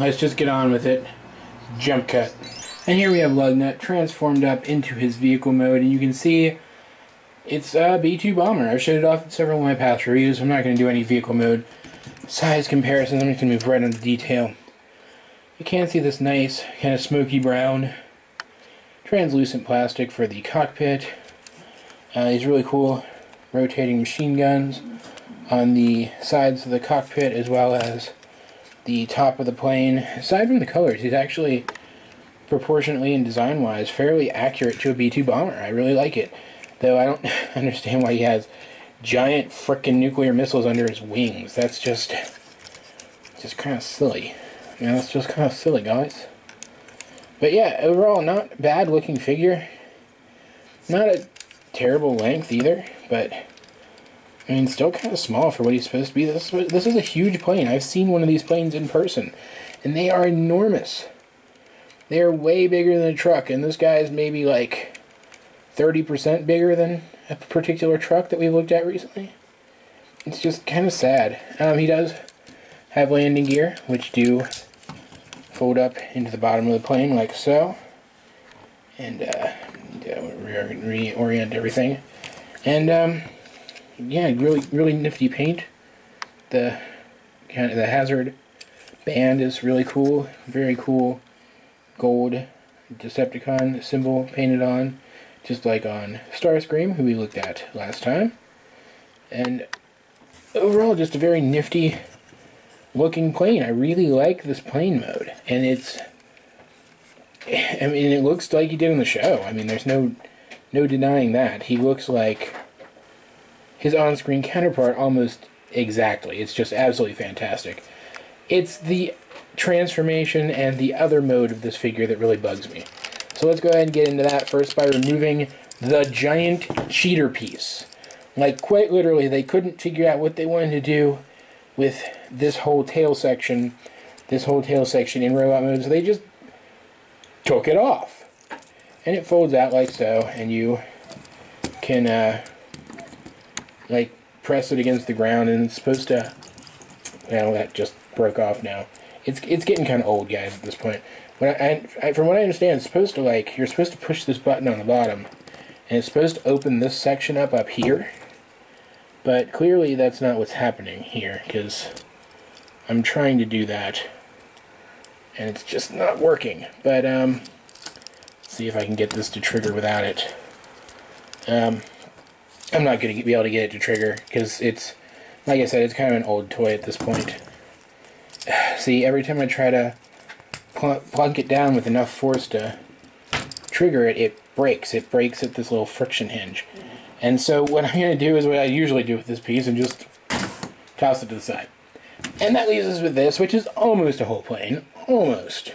let's just get on with it. Jump cut. And here we have Lugnut transformed up into his vehicle mode, and you can see it's a B-2 bomber. I've showed it off in several of my past reviews. I'm not going to do any vehicle mode size comparisons. I'm just going to move right on to detail. You can see this nice kind of smoky brown translucent plastic for the cockpit. These really cool rotating machine guns on the sides of the cockpit as well as the top of the plane. Aside from the colors, he's actually proportionately and design-wise fairly accurate to a B-2 bomber. I really like it. Though I don't understand why he has giant frickin' nuclear missiles under his wings. That's just kind of silly. Yeah, that's just kind of silly, guys. But yeah, overall, not bad looking figure. Not a terrible length either, but I mean, still kind of small for what he's supposed to be. This is a huge plane. I've seen one of these planes in person, and they are enormous. They are way bigger than a truck, and this guy is maybe like 30% bigger than a particular truck that we looked at recently. It's just kind of sad. He does have landing gear, which do fold up into the bottom of the plane like so. And reorient everything. And yeah, really nifty paint. The hazard band is really cool. Very cool gold Decepticon symbol painted on, just like on Starscream, who we looked at last time. And overall, just a very nifty looking plane. I really like this plane mode, and it looks like he did in the show. I mean, there's no denying that. He looks like his on-screen counterpart almost exactly. It's just absolutely fantastic. It's the transformation and the other mode of this figure that really bugs me. So let's go ahead and get into that first by removing the giant cheater piece. Like, quite literally, they couldn't figure out what they wanted to do with this whole tail section in robot mode, so they just took it off. And it folds out like so, and you can like press it against the ground, and it's supposed to, well, that just broke off now. It's getting kind of old, guys, at this point. From what I understand, it's supposed to, like, you're supposed to push this button on the bottom, and it's supposed to open this section up here. But clearly that's not what's happening here, because I'm trying to do that, and it's just not working. But let's see if I can get this to trigger without it. I'm not going to be able to get it to trigger, because it's, like I said, it's kind of an old toy at this point. See, every time I try to plunk it down with enough force to trigger it, it breaks. It breaks at this little friction hinge. And so what I'm going to do is what I usually do with this piece, and just toss it to the side. And that leaves us with this, which is almost a whole plane. Almost.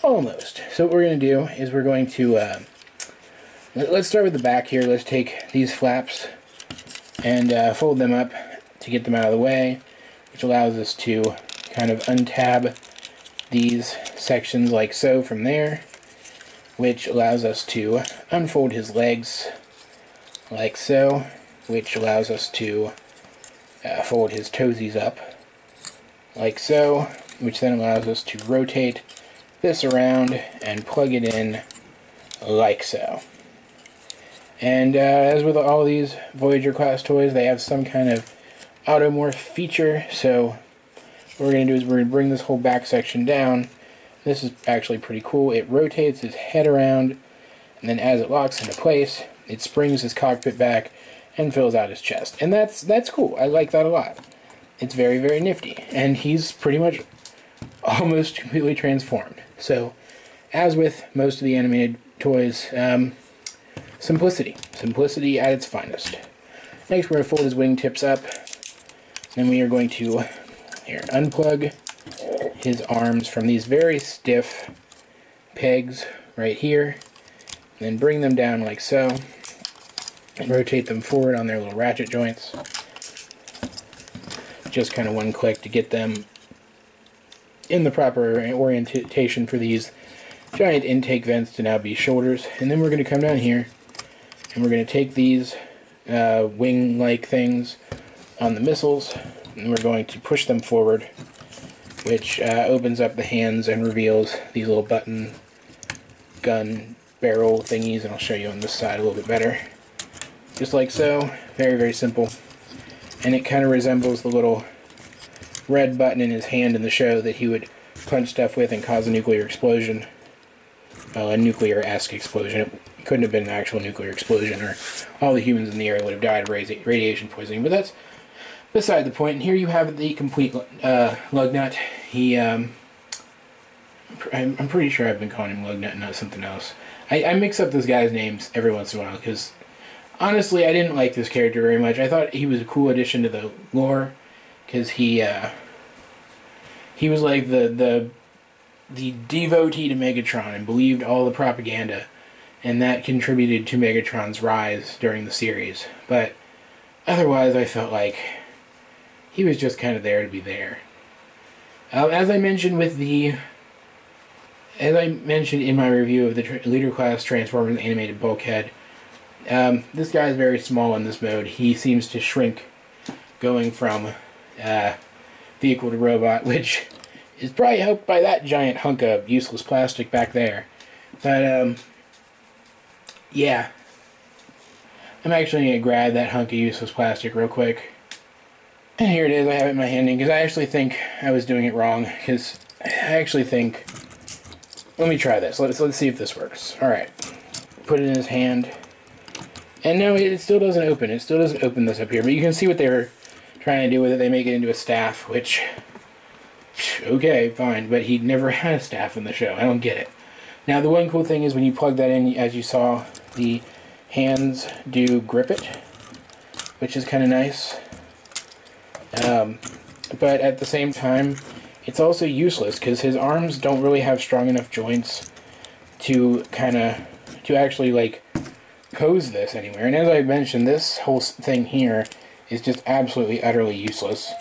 Almost. So what we're going to do is we're going to, let's start with the back here. Let's take these flaps and fold them up to get them out of the way, which allows us to kind of untab these sections like so from there, which allows us to unfold his legs like so, which allows us to fold his toesies up like so, which then allows us to rotate this around and plug it in like so. And as with all these Voyager class toys, they have some kind of automorph feature, so what we're going to do is we're going to bring this whole back section down. This is actually pretty cool. It rotates his head around, and then as it locks into place, it springs his cockpit back and fills out his chest. And that's cool. I like that a lot. It's very, very nifty. And he's pretty much almost completely transformed. So, as with most of the animated toys, simplicity. Simplicity at its finest. Next, we're going to fold his wingtips up. Then we are going to unplug his arms from these very stiff pegs right here. Then bring them down like so. And rotate them forward on their little ratchet joints. Just kind of one click to get them in the proper orientation for these giant intake vents to now be shoulders. And then we're going to come down here and we're going to take these wing-like things on the missiles, and we're going to push them forward which opens up the hands and reveals these little button gun barrel thingies, and I'll show you on this side a little bit better. Just like so. Very, very simple. And it kind of resembles the little red button in his hand in the show that he would punch stuff with and cause a nuclear explosion. Well, a nuclear-esque explosion. It couldn't have been an actual nuclear explosion, or all the humans in the area would have died of radiation poisoning. But that's beside the point. And here you have the complete Lugnut. He, I'm pretty sure I've been calling him Lugnut and not something else. I mix up this guy's names every once in a while, because honestly, I didn't like this character very much. I thought he was a cool addition to the lore, because he was like the devotee to Megatron and believed all the propaganda, and that contributed to Megatron's rise during the series. But otherwise, I felt like he was just kind of there to be there. As I mentioned in my review of the Leader Class Transformers animated bulkhead, this guy is very small in this mode. He seems to shrink going from vehicle to robot, which is probably helped by that giant hunk of useless plastic back there. But, yeah. I'm actually going to grab that hunk of useless plastic real quick. And here it is. I have it in my hand, because I actually think I was doing it wrong, because I actually think... Let me try this. Let's see if this works. Alright. Put it in his hand. And no, it still doesn't open. It still doesn't open this up here. But you can see what they were trying to do with it. They make it into a staff, which... Okay, fine. But he never had a staff in the show. I don't get it. Now, the one cool thing is when you plug that in, as you saw, the hands do grip it, which is kind of nice. But at the same time, it's also useless, because his arms don't really have strong enough joints to actually, like, pose this anywhere. And as I mentioned, this whole thing here is just absolutely, utterly useless.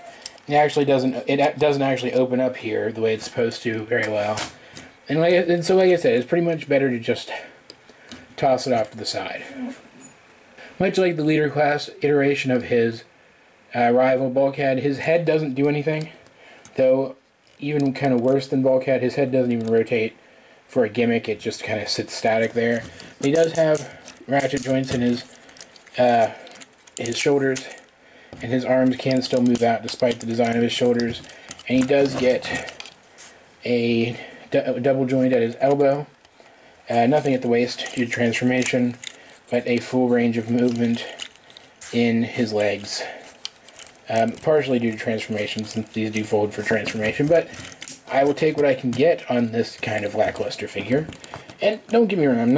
It doesn't actually open up here the way it's supposed to very well. And so like I said, it's pretty much better to just toss it off to the side. Much like the Leader Class iteration of his rival Bulkhead, his head doesn't do anything. Though, even kind of worse than Bulkhead, his head doesn't even rotate for a gimmick. It just kind of sits static there. He does have ratchet joints in his shoulders, and his arms can still move out despite the design of his shoulders. And he does get a double joint at his elbow. Nothing at the waist due to transformation, but a full range of movement in his legs. Partially due to transformation, since these do fold for transformation, but I will take what I can get on this kind of lackluster figure. And don't get me wrong,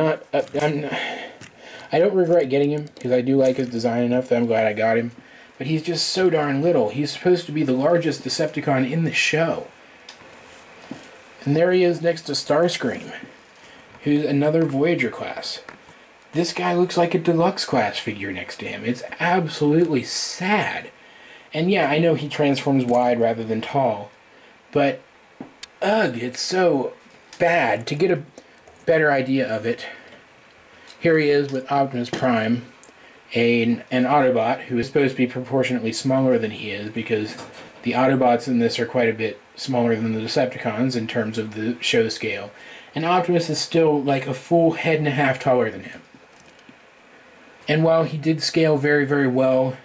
I don't regret getting him, because I do like his design enough that I'm glad I got him. But he's just so darn little. He's supposed to be the largest Decepticon in the show. And there he is next to Starscream, who's another Voyager class. This guy looks like a deluxe class figure next to him. It's absolutely sad. And yeah, I know he transforms wide rather than tall, but ugh, it's so bad. To get a better idea of it, here he is with Optimus Prime, an Autobot who is supposed to be proportionately smaller than he is, because the Autobots in this are quite a bit smaller than the Decepticons in terms of the show scale. And Optimus is still like a full head and a half taller than him. And while he did scale very, very well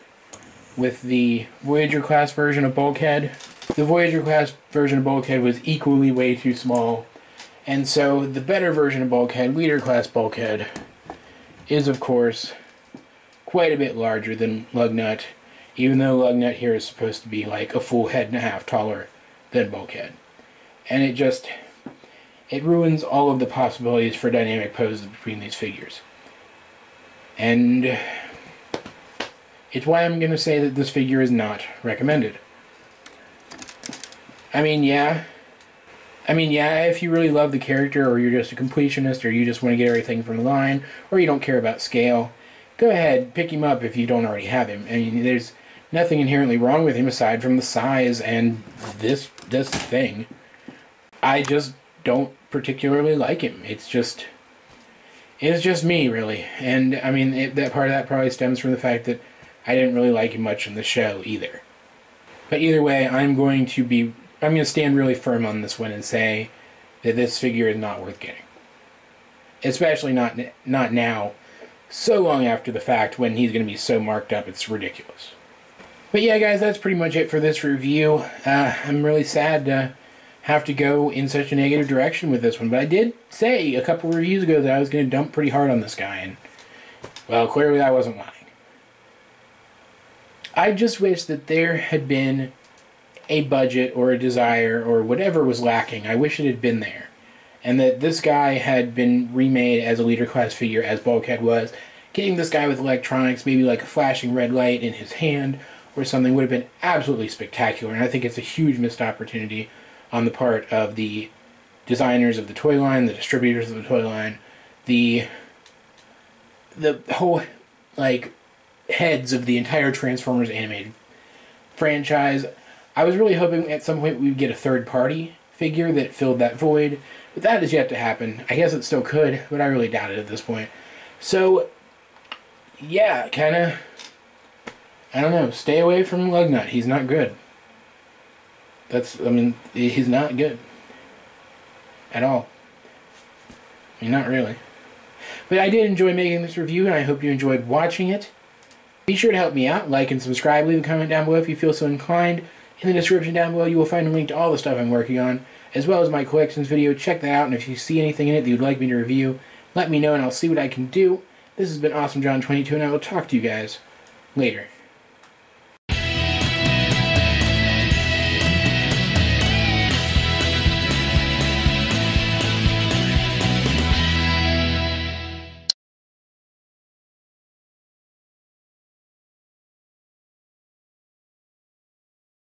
with the Voyager class version of Bulkhead, the Voyager class version of Bulkhead was equally way too small. And so the better version of Bulkhead, Leader class Bulkhead, is of course quite a bit larger than Lugnut, even though Lugnut here is supposed to be like a full head and a half taller than Bulkhead. And it ruins all of the possibilities for dynamic poses between these figures. And it's why I'm going to say that this figure is not recommended. I mean, yeah, if you really love the character, or you're just a completionist, or you just want to get everything from the line, or you don't care about scale, go ahead, pick him up if you don't already have him. I mean, there's nothing inherently wrong with him aside from the size and this thing. I just don't particularly like him. It's just me, really. And I mean, that part of that probably stems from the fact that I didn't really like him much in the show either. But either way, I'm going to be I'm going to stand really firm on this one and say that this figure is not worth getting. Especially not now, so long after the fact when he's going to be so marked up, it's ridiculous. But yeah, guys, that's pretty much it for this review. I'm really sad to have to go in such a negative direction with this one, but I did say a couple reviews ago that I was going to dump pretty hard on this guy, and, well, clearly I wasn't lying. I just wish that there had been a budget or a desire or whatever was lacking. I wish it had been there. And that this guy had been remade as a leader class figure as Bulkhead was. Getting this guy with electronics, maybe like a flashing red light in his hand or something, would have been absolutely spectacular. And I think it's a huge missed opportunity on the part of the designers of the toy line, the distributors of the toy line, the whole, like, heads of the entire Transformers animated franchise. I was really hoping at some point we'd get a third-party figure that filled that void, but that is yet to happen. I guess it still could, but I really doubt it at this point. So, yeah, kind of, I don't know, stay away from Lugnut. He's not good. He's not good. At all. I mean, not really. But I did enjoy making this review, and I hope you enjoyed watching it. Be sure to help me out, like and subscribe, leave a comment down below if you feel so inclined. In the description down below, you will find a link to all the stuff I'm working on, as well as my collections video. Check that out, and if you see anything in it that you'd like me to review, let me know and I'll see what I can do. This has been Awesome John 22, and I will talk to you guys later.